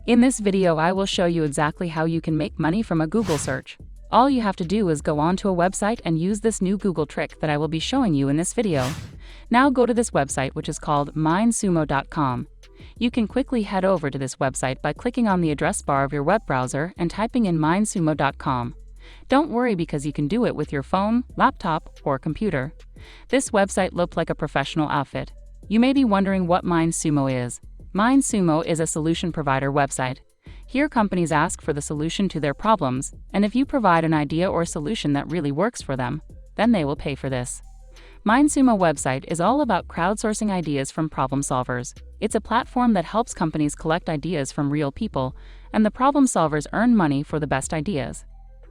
In this video, I will show you exactly how you can make money from a Google search. All you have to do is go onto a website and use this new Google trick that I will be showing you in this video. Now go to this website, which is called mindsumo.com. You can quickly head over to this website by clicking on the address bar of your web browser and typing in mindsumo.com. Don't worry, because you can do it with your phone, laptop, or computer. This website looked like a professional outfit. You may be wondering what MindSumo is. MindSumo is a solution provider website. Here, companies ask for the solution to their problems, and if you provide an idea or solution that really works for them, then they will pay for this. MindSumo website is all about crowdsourcing ideas from problem solvers. It's a platform that helps companies collect ideas from real people, and the problem solvers earn money for the best ideas.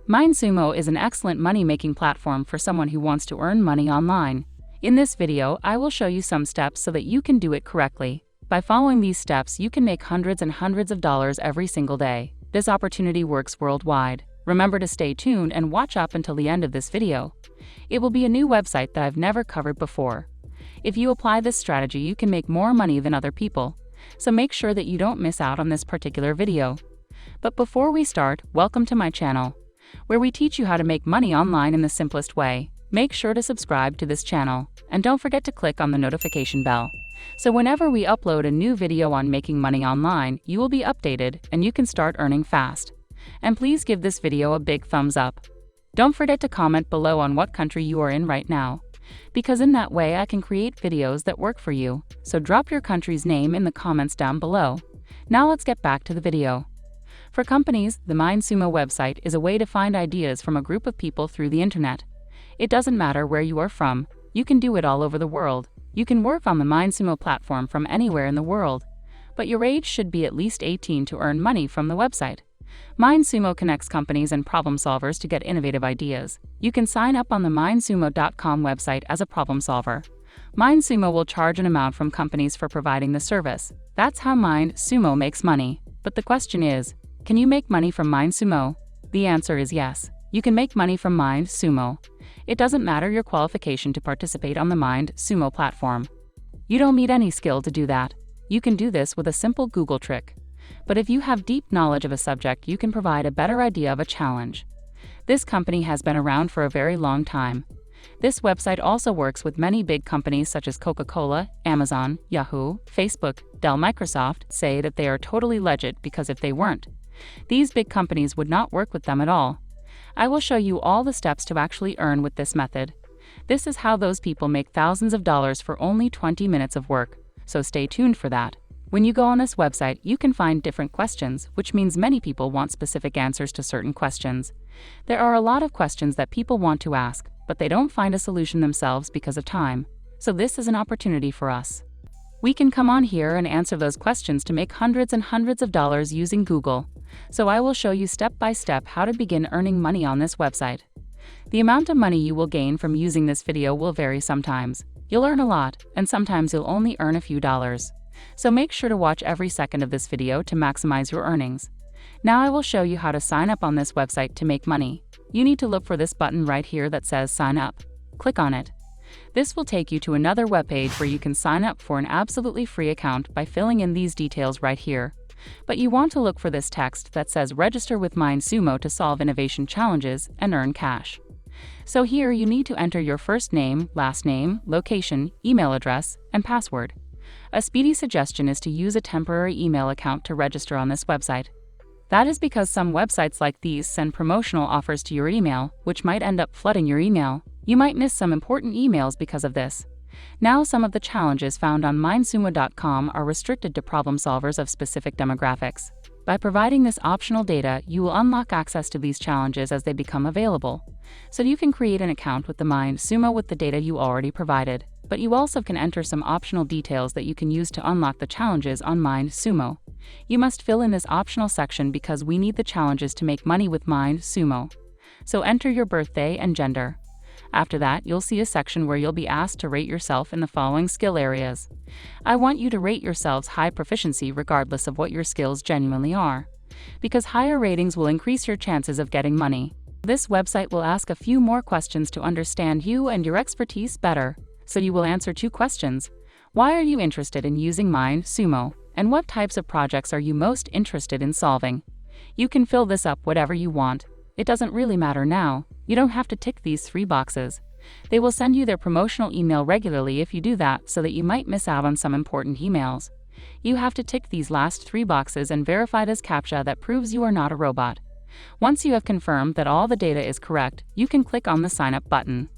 MindSumo is an excellent money-making platform for someone who wants to earn money online. In this video, I will show you some steps so that you can do it correctly. By following these steps, you can make hundreds and hundreds of dollars every single day. This opportunity works worldwide. Remember to stay tuned and watch up until the end of this video. It will be a new website that I've never covered before. If you apply this strategy, you can make more money than other people. So make sure that you don't miss out on this particular video. But before we start, welcome to my channel, where we teach you how to make money online in the simplest way. Make sure to subscribe to this channel, and don't forget to click on the notification bell. So whenever we upload a new video on making money online, you will be updated and you can start earning fast. And please give this video a big thumbs up. Don't forget to comment below on what country you are in right now, because in that way I can create videos that work for you. So drop your country's name in the comments down below. Now let's get back to the video. For companies, the MindSumo website is a way to find ideas from a group of people through the internet. It doesn't matter where you are from, you can do it all over the world. You can work on the MindSumo platform from anywhere in the world, but your age should be at least 18 to earn money from the website. MindSumo connects companies and problem solvers to get innovative ideas. You can sign up on the mindsumo.com website as a problem solver. MindSumo will charge an amount from companies for providing the service. That's how MindSumo makes money. But the question is, can you make money from MindSumo? The answer is yes. You can make money from MindSumo. It doesn't matter your qualification to participate on the MindSumo platform. You don't need any skill to do that. You can do this with a simple Google trick. But if you have deep knowledge of a subject, you can provide a better idea of a challenge. This company has been around for a very long time. This website also works with many big companies such as Coca-Cola, Amazon, Yahoo, Facebook, Dell. Microsoft say that they are totally legit, because if they weren't, these big companies would not work with them at all. I will show you all the steps to actually earn with this method. This is how those people make thousands of dollars for only 20 minutes of work, so stay tuned for that. When you go on this website, you can find different questions, which means many people want specific answers to certain questions. There are a lot of questions that people want to ask, but they don't find a solution themselves because of time. So this is an opportunity for us. We can come on here and answer those questions to make hundreds and hundreds of dollars using Google. So I will show you step by step how to begin earning money on this website. The amount of money you will gain from using this video will vary sometimes. You'll earn a lot, and sometimes you'll only earn a few dollars. So make sure to watch every second of this video to maximize your earnings. Now I will show you how to sign up on this website to make money. You need to look for this button right here that says sign up. Click on it. This will take you to another webpage where you can sign up for an absolutely free account by filling in these details right here. But you want to look for this text that says register with MindSumo to solve innovation challenges and earn cash. So here you need to enter your first name, last name, location, email address, and password. A speedy suggestion is to use a temporary email account to register on this website. That is because some websites like these send promotional offers to your email, which might end up flooding your email. You might miss some important emails because of this. Now, some of the challenges found on mindsumo.com are restricted to problem solvers of specific demographics. By providing this optional data, you will unlock access to these challenges as they become available. So you can create an account with the MindSumo with the data you already provided. But you also can enter some optional details that you can use to unlock the challenges on MindSumo. You must fill in this optional section because we need the challenges to make money with MindSumo. So enter your birthday and gender. After that, you'll see a section where you'll be asked to rate yourself in the following skill areas. I want you to rate yourselves high proficiency regardless of what your skills genuinely are, because higher ratings will increase your chances of getting money. This website will ask a few more questions to understand you and your expertise better. So you will answer 2 questions. Why are you interested in using MindSumo? and what types of projects are you most interested in solving. You can fill this up whatever you want. It doesn't really matter now. You don't have to tick these 3 boxes. They will send you their promotional email regularly if you do that, so that you might miss out on some important emails. You have to tick these last 3 boxes and verify this CAPTCHA that proves you are not a robot. Once you have confirmed that all the data is correct, you can click on the Sign Up button.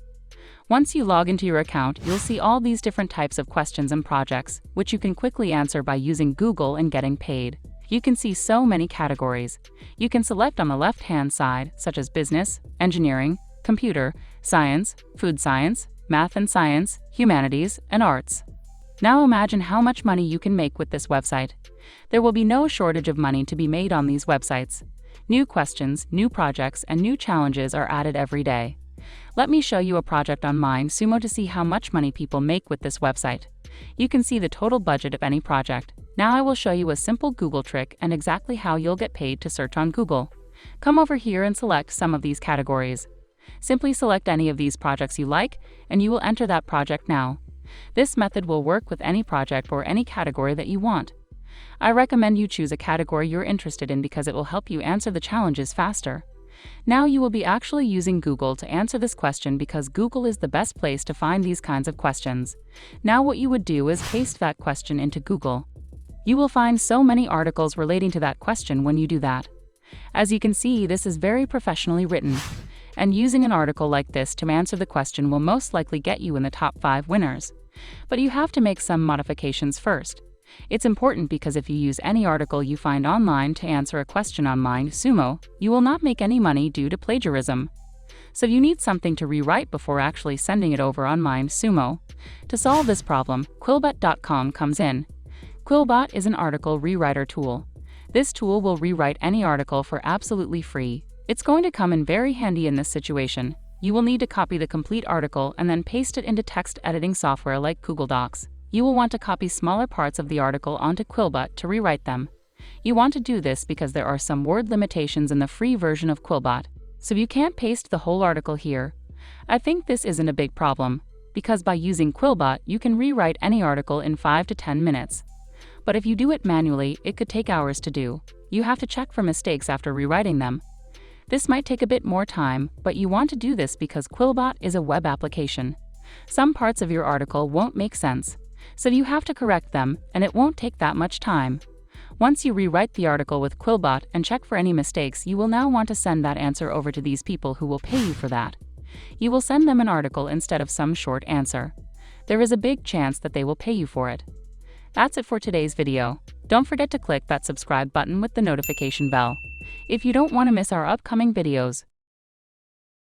Once you log into your account, you'll see all these different types of questions and projects, which you can quickly answer by using Google and getting paid. You can see so many categories. You can select on the left-hand side, such as business, engineering, computer, science, food science, math and science, humanities, and arts. Now imagine how much money you can make with this website. There will be no shortage of money to be made on these websites. New questions, new projects, and new challenges are added every day. Let me show you a project on MindSumo to see how much money people make with this website. You can see the total budget of any project. Now I will show you a simple Google trick and exactly how you'll get paid to search on Google. Come over here and select some of these categories. Simply select any of these projects you like, and you will enter that project now. This method will work with any project or any category that you want. I recommend you choose a category you're interested in because it will help you answer the challenges faster. Now you will be actually using Google to answer this question because Google is the best place to find these kinds of questions. Now what you would do is paste that question into Google. You will find so many articles relating to that question when you do that. As you can see, this is very professionally written. And using an article like this to answer the question will most likely get you in the top 5 winners. But you have to make some modifications first. It's important because if you use any article you find online to answer a question on MindSumo, you will not make any money due to plagiarism. So you need something to rewrite before actually sending it over on MindSumo. To solve this problem, Quillbot.com comes in. Quillbot is an article rewriter tool. This tool will rewrite any article for absolutely free. It's going to come in very handy in this situation. You will need to copy the complete article and then paste it into text editing software like Google Docs. You will want to copy smaller parts of the article onto Quillbot to rewrite them. You want to do this because there are some word limitations in the free version of Quillbot, so you can't paste the whole article here. I think this isn't a big problem, because by using Quillbot you can rewrite any article in 5 to 10 minutes. But if you do it manually, it could take hours to do. You have to check for mistakes after rewriting them. This might take a bit more time, but you want to do this because Quillbot is a web application. Some parts of your article won't make sense, so you have to correct them, and it won't take that much time. Once you rewrite the article with Quillbot and check for any mistakes, you will now want to send that answer over to these people who will pay you for that. You will send them an article instead of some short answer. There is a big chance that they will pay you for it. That's it for today's video. Don't forget to click that subscribe button with the notification bell if you don't want to miss our upcoming videos.